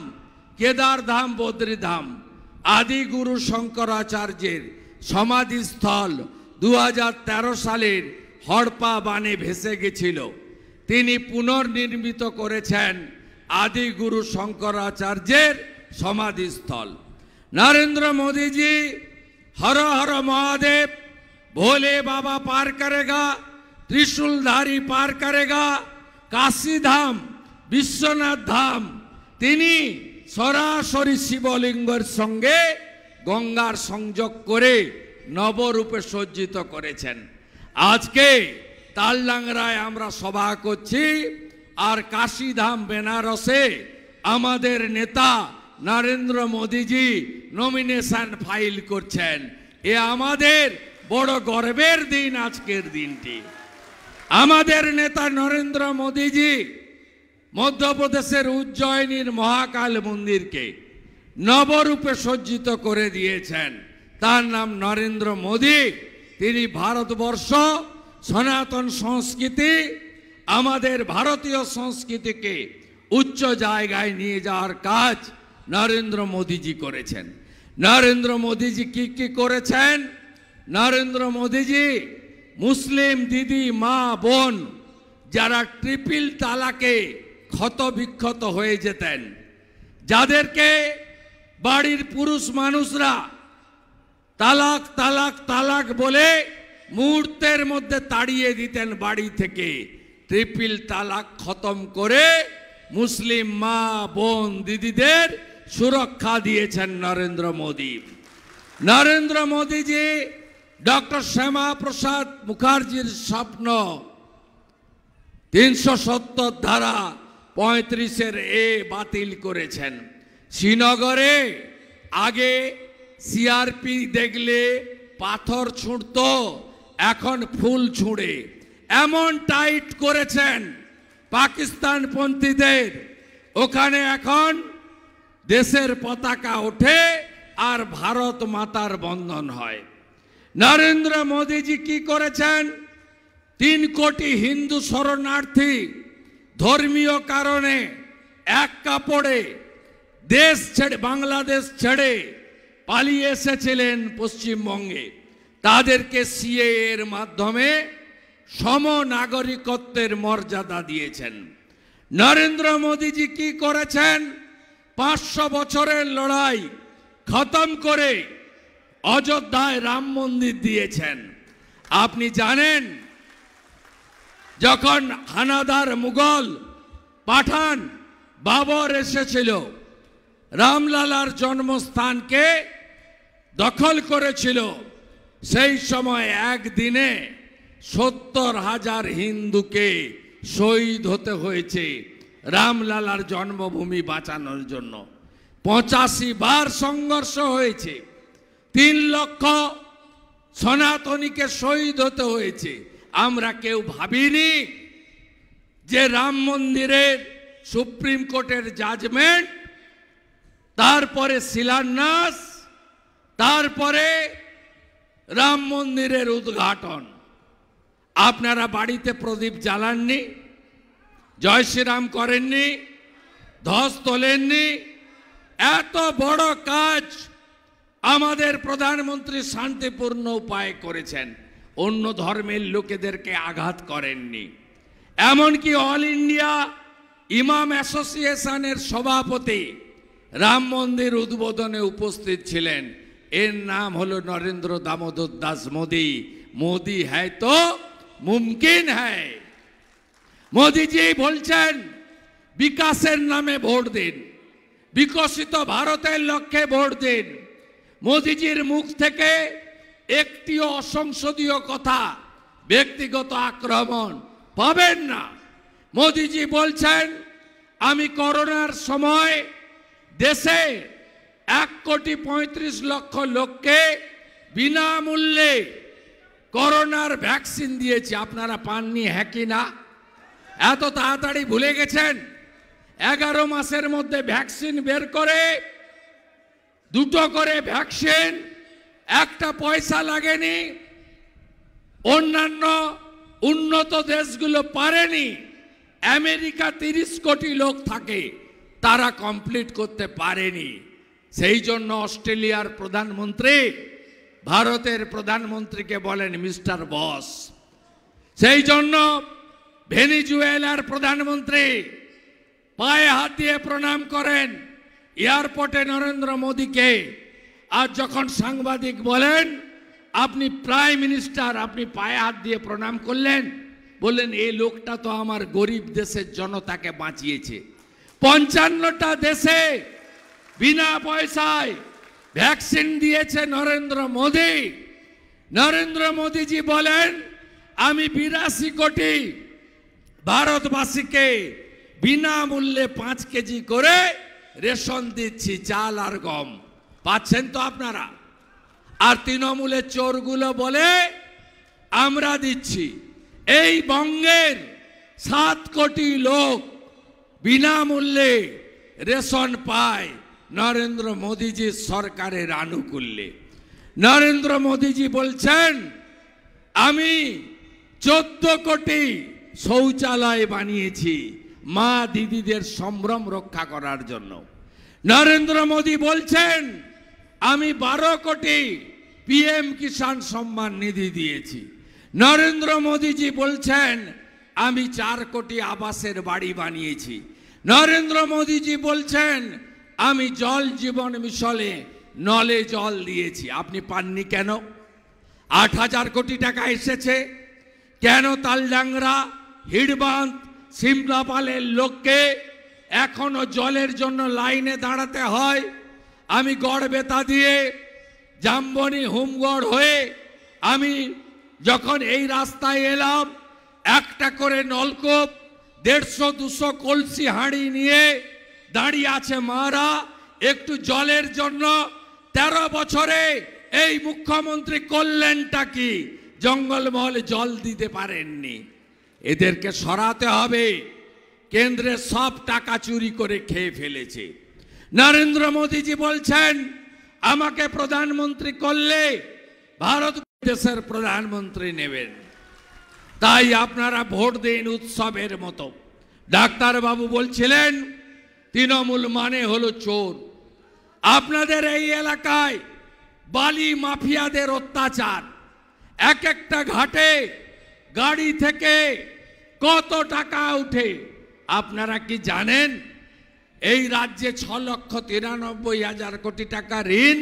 কেদার ধাম, বদ্রী ধাম, আদি গুরু শঙ্করাচার্যের সমাধিস্থল 2013 সালের হড়পা বানে ভেসে গেছিল, তিনি পুনর্নির্মিত করেছেন আদি গুরু শঙ্করাচার্যের সমাধিস্থল। नरेंद्र मोदी जी हर हर महादेव, भोले बाबा पार करेगा, त्रिशूलधारी पार करेगा, काशी धाम, विश्वनाथ धाम, तिनी सरासरि शिवलिंगर संगे गंगार संयोग करे नवरूपे सज्जित करेছেন। আজকে তালডাংরায় আমরা সভা করছি, আর কাশী ধাম বেনারসে আমাদের নেতা নরেন্দ্র মোদীজি নমিনেশন ফাইল করছেন। এ আমাদের বড় গর্বের দিন। আজকের দিনটি আমাদের নেতা নরেন্দ্র মোদীজি মধ্যপ্রদেশের উজ্জয়িনীর মহাকাল মন্দিরকে নবরূপে সজ্জিত করে দিয়েছেন। তার নাম নরেন্দ্র মোদী। তিনি ভারতবর্ষ সনাতন সংস্কৃতি, আমাদের ভারতীয় সংস্কৃতিকে উচ্চ জায়গায় নিয়ে যাওয়ার কাজ নরেন্দ্র মোদীজি করেছেন। নরেন্দ্র মোদীজি কি কি করেছেন? নরেন্দ্র মোদীজি মুসলিম দিদি মা বোন যারা ট্রিপল তালাকে ক্ষত বিক্ষত হয়ে যেতেন, যাদেরকে বাড়ির পুরুষ মানুষরা তালাক তালাক তালাক বলে মুহূর্তের মধ্যে তাড়িয়ে দিতেন বাড়ি থেকে। ট্রিপল তালাক খতম করে মুসলিম মা বোন দিদিদের সুরক্ষা দিয়েছেন নরেন্দ্র মোদী। নরেন্দ্র মোদীজি ডক্টর শ্যামা প্রসাদ মুখার্জির স্বপ্ন 370 ধারা 35-এর এ বাতিল করেছেন। শ্রীনগরে আগে সিআরপি দেখলে পাথর ছুঁড়ত, এখন ফুল ছুঁড়ে। এমন টাইট করেছেন পাকিস্তানপন্থীদের, ওখানে এখন দেশের পতাকা ওঠে আর ভারত মাতার বন্ধন হয়। নরেন্দ্র মোদীজি কি করেছেন? 3 কোটি হিন্দু শরণার্থী ধর্মীয় কারণে এক কাপড়ে দেশ ছেড়ে বাংলাদেশ ছেড়ে পালিয়ে এসেছিলেন পশ্চিমবঙ্গে, তাদেরকে সিএএ এর মাধ্যমে সম নাগরিকত্বের মর্যাদা দিয়েছেন। নরেন্দ্র মোদীজি কি করেছেন? 500 বছরের লড়াই খতম করে অযোধ্যায় রাম মন্দির দিয়েছেন। আপনি জানেন, যখন হানাদার মুঘল পাঠান বাবর এসেছিল, রামলালার জন্মস্থানকে দখল করেছিল, সেই সময় একদিনে 70,000 হিন্দুকে শহীদ হতে হয়েছে রামলালার জন্মভূমি বাঁচানোর জন্য। 85 বার সংঘর্ষ হয়েছে, 3 লক্ষ সনাতনীকে শহীদ হতে হয়েছে। আমরা কেউ ভাবিনি যে রাম মন্দিরের সুপ্রিম কোর্টের জাজমেন্ট, তারপরে শিলান্যাস, তারপরে রাম মন্দিরের উদ্ঘাটন। আপনারা বাড়িতে প্রদীপ জ্বালাননি, জয় শ্রীরাম করেননি, ধ্বজ তোলেননি। এত বড় কাজ আমাদের প্রধানমন্ত্রী শান্তিপূর্ণ উপায়ে করেছেন, অন্য ধর্মের লোকেদেরকে আঘাত করেননি। এমনকি অল ইন্ডিয়া ইমাম অ্যাসোসিয়েশনের সভাপতি রাম মন্দির উদ্বোধনে উপস্থিত ছিলেন। এর নাম হলো নরেন্দ্র দামোদর দাস মোদী। মোদী হ্যায় তো মুমকিন হ্যায়। মোদীজি বলছেন বিকাশের নামে ভোট দিন, বিকশিত ভারতের লক্ষ্যে ভোট দিন। মোদীজির মুখ থেকে একটিও অসংসদীয় কথা, ব্যক্তিগত আক্রমণ পাবেন না। মোদীজি বলছেন আমি করোনার সময় দেশে 1,35,00,000 লোককে বিনামূল্যে করোনার ভ্যাকসিন দিয়েছি। আপনারা পাননি, হ্যাঁ কি না? এত তাড়াতাড়ি ভুলে গেছেন? 11 মাসের মধ্যে ভ্যাকসিন বের করে 2টো করে ভ্যাকসিন, একটা পয়সা লাগেনি। অন্যান্য উন্নত দেশগুলো পারেনি। আমেরিকা 30 কোটি লোক থাকে, তারা কমপ্লিট করতে পারেনি। সেই জন্য অস্ট্রেলিয়ার প্রধানমন্ত্রী ভারতের প্রধানমন্ত্রীকে বলেন মিস্টার বস। সেই জন্য ভেনিজুয়েলার প্রধানমন্ত্রী পায়ে হাত দিয়ে প্রণাম করেন এয়ারপোর্টে নরেন্দ্র মোদীকে। আর যখন সাংবাদিক বলেন আপনি প্রাইম মিনিস্টার, আপনি পায়ে হাত দিয়ে প্রণাম করলেন, বললেন এই লোকটা তো আমার গরিব দেশের জনতাকে বাঁচিয়েছে। 55টা দেশে বিনা পয়সায় ভ্যাকসিন দিয়েছে নরেন্দ্র মোদী। নরেন্দ্র মোদীজি বলেন আমি 82 কোটি ভারতবাসীকে বিনামূল্যে 5 কেজি করে রেশন দিচ্ছি, চাল আর গম। পাচ্ছেন তো আপনারা? আর তৃণমূলের চোরগুলো বলে আমরা দিচ্ছি। এই বঙ্গের 7 কোটি লোক বিনামূল্যে রেশন পায় নরেন্দ্র মোদীজির সরকারের আনুকূল্যে। নরেন্দ্র মোদীজি বলছেন আমি 14 কোটি শৌচালয় বানিয়েছি মা দিদিদের সম্ভ্রম রক্ষা করার জন্য। নরেন্দ্র মোদী বলছেন আমি 12 কোটি পিএম কিষাণ সম্মান নিধি দিয়েছি। নরেন্দ্র মোদীজি বলছেন আমি 4 কোটি আবাসের বাড়ি বানিয়েছি। নরেন্দ্র মোদীজি বলছেন আমি জল জীবন মিশনে নলে জল দিয়েছি, আপনি পাননি কেন? 8,000 কোটি টাকা এসেছে কেন? তালডাংরা, হিড়বাঁধ, সিমলাপালের লোককে এখনো জলের জন্য লাইনে দাঁড়াতে হয়। আমি গড়বেতা দিয়ে জামবনি হোমগড় হয়ে আমি যখন এই রাস্তায় এলাম, একটা করে নলকূপ 150-200 কলসি হাঁড়ি নিয়ে দাঁড়িয়ে আছে মারা একটু জলের জন্য। 13 বছরে এই মুখ্যমন্ত্রী করলেনটা কি? জঙ্গলমহলে জল দিতে পারেননি। এদেরকে সরাতে হবে। কেন্দ্রের সব টাকা চুরি করে খেয়ে ফেলেছে। নরেন্দ্র মোদীজি বলছেন আমাকে প্রধানমন্ত্রী করলে ভারত দেশের প্রধানমন্ত্রী নেবেন, তাই আপনারা ভোট দিন উৎসবের মতো। ডাক্তারবাবু বলছিলেন তৃণমূল মানে হলো চোর। আপনাদের এই এলাকায় বালি মাফিয়াদের অত্যাচার, এক একটা ঘাটে গাড়ি থেকে কত টাকা উঠে আপনারা কি জানেন? এই রাজ্যে 6,93,000 কোটি টাকা ঋণ।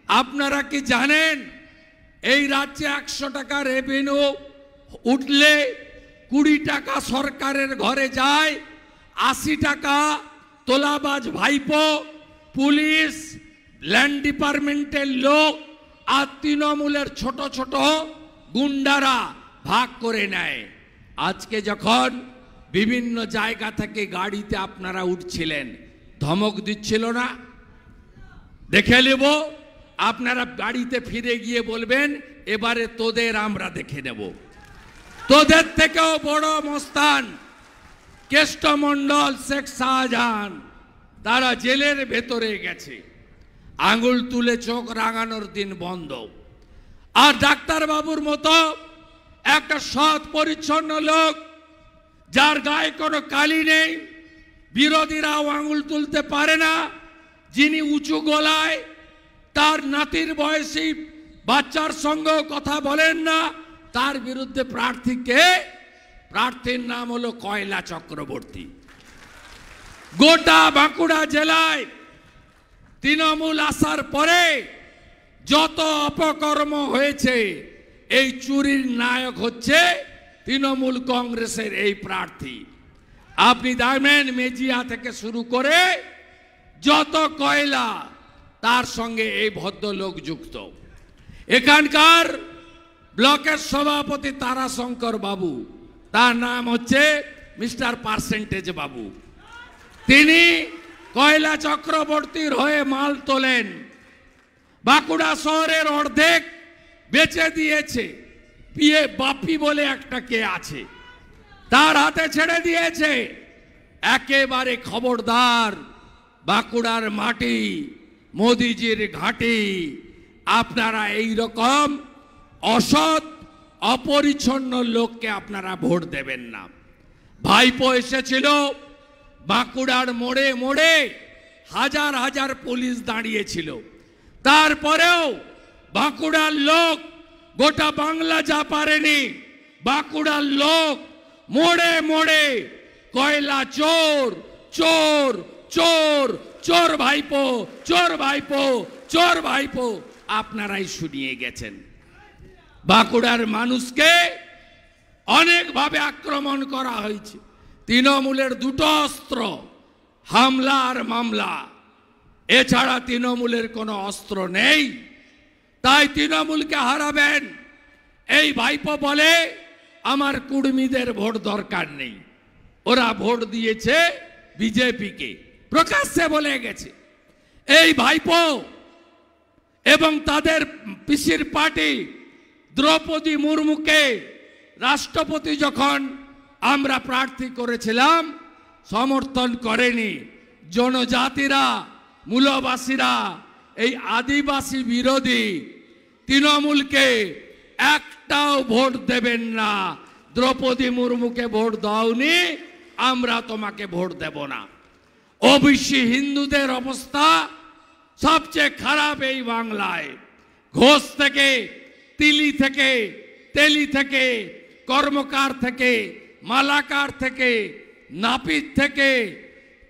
আপনারা কি জানেন এই রাজ্যে 100 টাকা রেভিনিউ উঠলে 20 টাকা সরকারের ঘরে যায়, 80 টাকা তোলাবাজ ভাইপো, পুলিশ, ল্যান্ড ডিপার্টমেন্টের লোক আর তৃণমূলের ছোট ছোট গুন্ডারা ভাগ করে নেয়। আজকে যখন বিভিন্ন জায়গা থেকে গাড়িতে আপনারা উঠছিলেন, ধমক দিচ্ছিল না? দেখে নেব। আপনারা গাড়িতে ফিরে গিয়ে বলবেন এবারে তোদের আমরা দেখে নেব। তোদের থেকেও বড় মস্তান কেষ্টমণ্ডল, শেখ শাহজাহান, তারা জেলের ভেতরে গেছে। আঙুল তুলে চোখ রাঙানোর দিন বন্ধ। আর ডাক্তারবাবুর মতো একটা সৎ পরিচ্ছন্ন লোক যার গায়ে কোনো কালি নেই, বিরোধীরাও আঙুল তুলতে পারে না, যিনি উঁচু গলায় তার নাতির বয়সী বাচ্চার সঙ্গেও কথা বলেন না, তার বিরুদ্ধে প্রার্থী কে? প্রার্থীর নাম হলো কয়লা চক্রবর্তী। গোটা বাঁকুড়া জেলায় তৃণমূল আসার পরে যত অপকর্ম হয়েছে, এই চুরির নায়ক হচ্ছে তৃণমূল কংগ্রেসের এই প্রার্থী। আপনি দেখবেন মেজিয়া থেকে শুরু করে যত কয়লা, তার সঙ্গে এই ভদ্রলোক যুক্ত। এখানকার ব্লকের সভাপতি তারাশঙ্কর বাবু, তার নাম হচ্ছে মিস্টার পার্সেন্টেজ বাবু। তিনি কয়লা চক্রবর্তীর হয়ে মাল তোলেন। বাঁকুড়া শহরের অর্ধেক বেচে দিয়েছে। পিএ বাপি বলে একটা কে আছে, তার হাতে ছেড়ে দিয়েছে। একেবারে খবরদার, বাঁকুড়ার মাটি মোদিজির ঘাঁটি। আপনারা এই রকম অসৎ অপরিচ্ছন্ন লোককে আপনারা ভোট দেবেন না। ভাইপো এসেছিল, বাঁকুড়ার মোড়ে মোড়ে হাজার হাজার পুলিশ দাঁড়িয়েছিল। তারপরেও বাঁকুড়ার লোক, গোটা বাংলা যা পারেনি, বাঁকুড়ার লোক মোড়ে মোড়ে কয়লা চোর চোর চোর চোর ভাইপো, চোর ভাইপো, চোর ভাইপো আপনারাই শুনিয়ে গেছেন। বাঁকুড়ার মানুষকে অনেকভাবে আক্রমণ করা হয়েছে। তৃণমূলের দুটো অস্ত্র, হামলা আর মামলা, এছাড়া তৃণমূলের কোনো অস্ত্র নেই। তাই তৃণমূলকে হারাবেন। এই ভাইপো বলে আমার কুর্মীদের ভোট দরকার নেই, ওরা ভোট দিয়েছে বিজেপিকে, প্রকাশ্যে বলে গেছে। এই ভাইপো এবং তাদের পিসির পার্টি দ্রৌপদী মুর্মুকে রাষ্ট্রপতি যখন আমরা প্রার্থী করেছিলাম, সমর্থন করেনি। জনজাতিরা, মূলবাসীরা, এই আদিবাসী বিরোধী তৃণমূলকে একটাও ভোট দেবেন না। দ্রৌপদী মুর্মুকে ভোট দাওনি, আমরা তোমাকে ভোট দেব না। ওবিসি হিন্দুদের অবস্থা সবচেয়ে খারাপ এই বাংলায়। ঘোষ থেকে, তিলি থেকে, তেলি থেকে, কর্মকার থেকে, মালাকার থেকে, নাপিত থেকে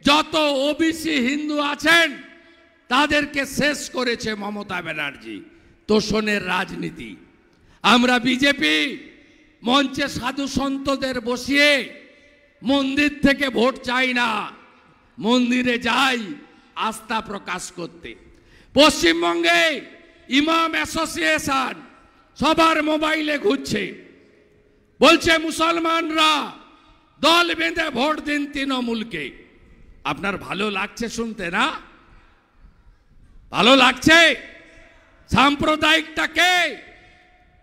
যত ওবিসি হিন্দু আছেন তাদেরকে শেষ করেছে মমতা ব্যানার্জি। তোষণের রাজনীতি। আমরা বিজেপি মঞ্চে সাধু সন্তদের বসিয়ে মন্দির থেকে ভোট চাই না, মন্দিরে যাই আস্থা প্রকাশ করতে। পশ্চিমবঙ্গে ইমাম অ্যাসোসিয়েশন সবার মোবাইলে ঘুরছে, বলছে মুসলমানরা দল বেঁধে ভোট দিন তৃণমূলকে। আপনার ভালো লাগছে শুনতে না? ভালো লাগছে? সাম্প্রদায়িকটাকে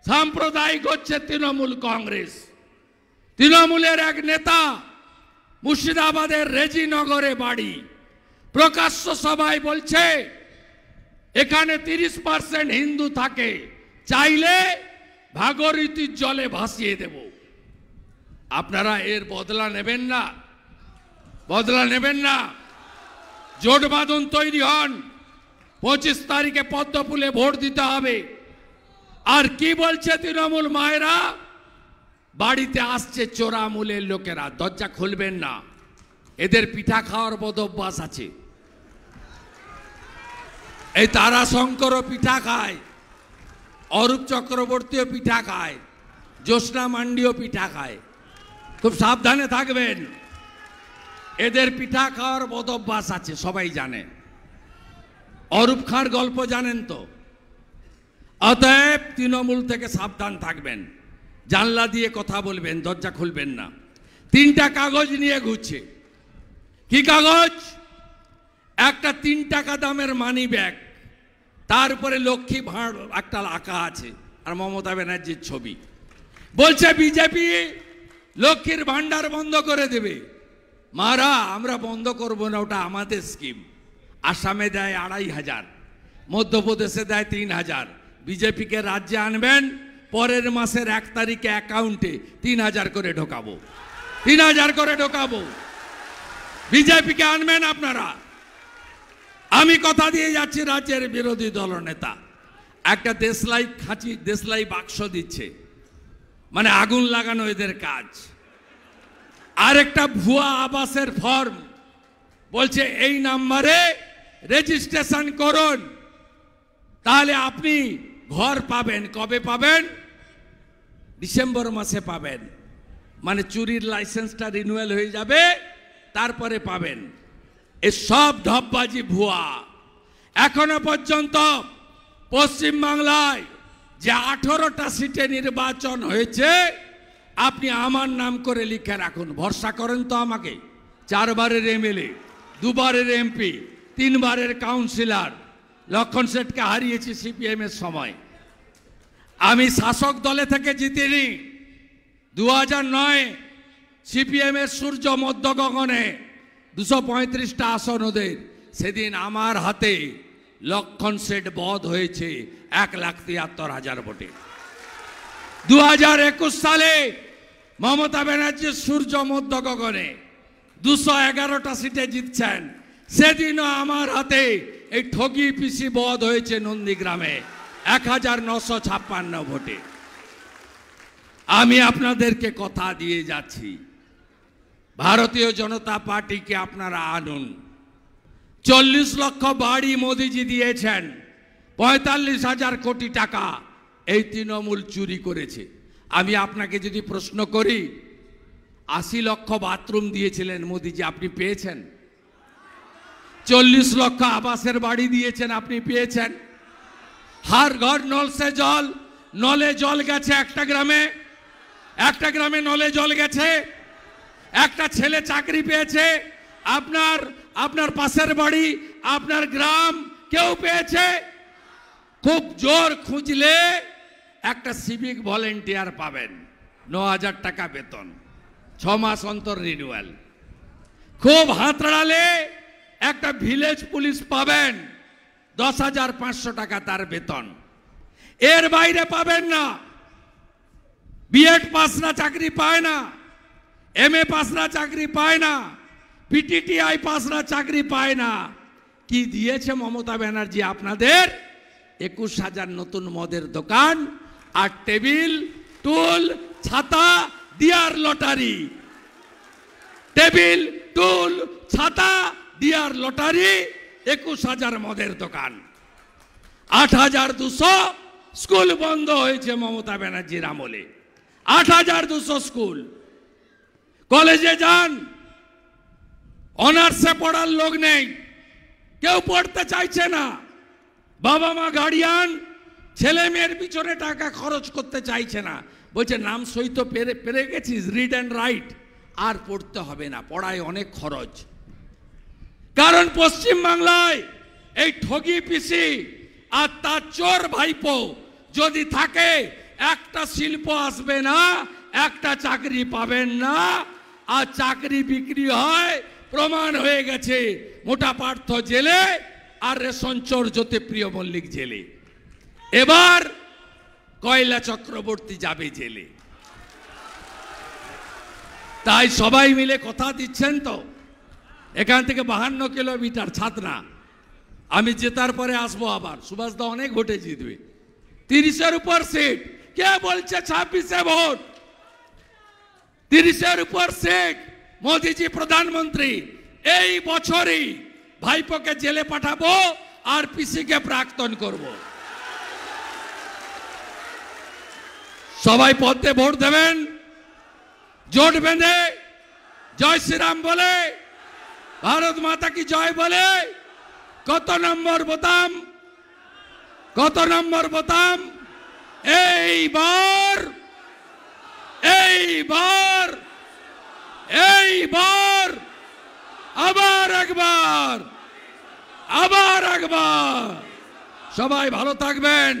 সাম্প্রদায়িক হচ্ছে তৃণমূল কংগ্রেস। তৃণমূলের এক নেতা মুর্শিদাবাদের রেজিনগরে বাড়ি, প্রকাশ্য সভায় বলছে এখানে 30% হিন্দু থাকে, চাইলে ভাগীরথীর জলে ভাসিয়ে দেব। আপনারা এর বদলা নেবেন না? বদলা নেবেন না? জোট বাঁধন তৈরি হন, 25 তারিখে পদ্মফুলে ভোট দিতে হবে। আর কি বলছে তৃণমূল মায়েরা? বাড়িতে আসছে চোরামূলের লোকেরা, দরজা খুলবেন না, এদের পিঠা খাওয়ার বদ অভ্যাস আছে। এই তারাশঙ্করও পিঠা খায়, অরূপ চক্রবর্তীও পিঠা খায়, জ্যোৎস্না মান্ডিও পিঠা খায়। খুব সাবধানে থাকবেন, এদের পিঠা খাওয়ার বদ অভ্যাস আছে, সবাই জানে। অরূপ খাঁর গল্প জানেন তো? অতএব তৃণমূল থেকে সাবধান থাকবেন, জানলা দিয়ে কথা বলবেন, দরজা খুলবেন না। 3টা কাগজ নিয়ে ঘুরছে। কি কাগজ? একটা 3 টাকা দামের মানি ব্যাগ, তার উপরে লক্ষ্মী ভাঁড় একটা আঁকা আছে আর মমতা ব্যানার্জির ছবি। বলছে বিজেপি লক্ষ্মীর ভান্ডার বন্ধ করে দেবে। মারা, আমরা বন্ধ করব না, ওটা আমাদের স্কিম। আসামে দেয় 2500, মধ্যপ্রদেশে দেয় 3000। বিজেপিকে রাজ্যে আনবেন, পরের মাসের 1 তারিখে অ্যাকাউন্টে 3000 করে ঢোকাবো, 3000 করে ঢোকাবো। বিজেপিকে আনবেন আপনারা। আমি কথা দিয়ে যাচ্ছি, রাজ্যের বিরোধী দলনেতা একটা দেশলাই খাঁচি, দেশলাই বাক্স দিচ্ছে, মানে আগুন লাগানো এদের কাজ। আর একটা ভুয়া আবাসের ফর্ম, বলছে এই নাম্বারে রেজিস্ট্রেশন করুন, তাহলে আপনি ঘর পাবেন। কবে পাবেন? ডিসেম্বর মাসে পাবেন। মানে চুরির লাইসেন্সটা রিনিউয়াল হয়ে যাবে, তারপরে পাবেন। এসব ঢপবাজি ভুয়া। এখনো পর্যন্ত পশ্চিমবাংলায় যে 18টা সিটে নির্বাচন হয়েছে, আপনি আমার নাম করে লিখে রাখুন। ভরসা করেন তো আমাকে? 4 বারের এমএলএ, 2 বারের এমপি, 3 বারের কাউন্সিলর, লক্ষণ শেঠকে হারিয়েছি সিপিএম এর সময়। আমি শাসক দলে থেকে জিতিনি। 2009 সিপিএম এর সূর্য মধ্য গগনে 235টা আসন ওদের, সেদিন আমার হাতে লক্ষণ শেঠ বধ হয়েছে 1,73,000 ভোটে। 2021 সালে মমতা ব্যানার্জি সূর্য মধ্য গগনে 211টা সিটে জিতছেন, সেদিনও আমার হাতে এই ঠগি পিসি বধ হয়েছে নন্দীগ্রামে 1956 ভোটে। আমি আপনাদেরকে কথা দিয়ে যাচ্ছি, ভারতীয় জনতা পার্টিকে আপনারা আনুন। 40 লক্ষ বাড়ি মোদিজি দিয়েছেন, 45,000 কোটি টাকা এই তৃণমূল চুরি করেছে। আমি আপনাকে যদি প্রশ্ন করি, 80 লক্ষ বাথরুম দিয়েছিলেন মোদিজি, আপনি পেয়েছেন? 40 লক্ষ আবাসের বাড়ি দিয়েছেন, আপনি পেয়েছেন? হার ঘর নল সে জল, নলে জল গেছে একটা গ্রামে নলে জল গেছে। একটা ছেলে চাকরি পেয়েছে, আপনার পাশের বাড়ি, আপনার গ্রাম কেউ পেয়েছে? খুব জোর খুঁজলে একটা সিভিক ভলেন্টিয়ার পাবেন, 9,000 টাকা বেতন, 6 মাস অন্তর রিনিউয়াল। খুব হাতড়ালে একটা ভিলেজ পুলিশ পাবেন, 10,500 টাকা তার বেতন। এর বাইরে পাবেন না। বিএড পাসরা চাকরি পায় না, এমএ পাসরা চাকরি পায় না, পিটিটিআই পাসরা চাকরি পায় না। কি দিয়েছে মমতা ব্যানার্জি আপনাদের? 21,000 নতুন মদের দোকান আর টেবিল, টুল, ছাতা, ডিয়ার লটারি। টেবিল, টুল, ছাতা, ডিয়ার লটারি 21,000 মদের দোকান, 8,200 স্কুল বন্ধ হয়েছে মমতা ব্যানার্জির আমলে। 8,200 স্কুল। কলেজে যান, অনার্সে পড়ার লোক নেই, কেউ পড়তে চাইছে না। বাবা মা গার্ডিয়ান ছেলে মেয়ের পিছনে টাকা খরচ করতে চাইছে না, বলছে নাম সই তো পেরে গেছিস, রিড অ্যান্ড রাইট, আর পড়তে হবে না, পড়ায় অনেক খরচ। কারণ পশ্চিম বাংলায় এই ঠগি পিসি আর তার চোর ভাইপো যদি থাকে, একটা শিল্প আসবে না, একটা চাকরি পাবেন না, আর চাকরি বিক্রি হয়। প্রমাণ হয়ে গেছে মোটা পার্থ জেলে আর রেশন চোর জ্যোতিপ্রিয় মল্লিক জেলে। এবার কয়লা চক্রবর্তী যাবে জেলে। তাই সবাই মিলে কথা দিচ্ছেন তো, এখান থেকে 52 কিলোমিটার ছাতনা, আমি জেতার পরে আসবো আবার। সুভাষদা অনেক ভোটে জিতবে, 30-এর উপর সিট। কে বলছে 26-এ ভোট? 30-এর উপর সিট। মোদিজি প্রধানমন্ত্রী, এই বছরই ভাইপোকে জেলে পাঠাবো আর পিসিকে প্রাক্তন করব। সবাই পদ্মে ভোট দেবেন, জোট বেঁধে জয় শ্রীরাম বলে, ভারত মাতা কি জয় বলে। কত নম্বর বোতাম? কত নম্বর বোতাম? এইবার এইবার এইবার আবার একবার, আবার একবার। সবাই ভালো থাকবেন।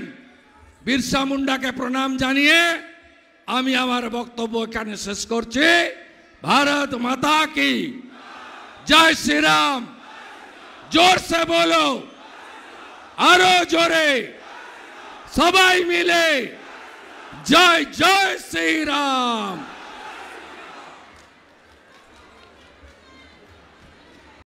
বিরসা মুন্ডাকে প্রণাম জানিয়ে আমি আমার বক্তব্য এখানে শেষ করছি। ভারত মাতা কি জয় শ্রীরাম। জোর সে বলো, আরো জোরে, সবাই মিলে জয় জয় শ্রীরাম।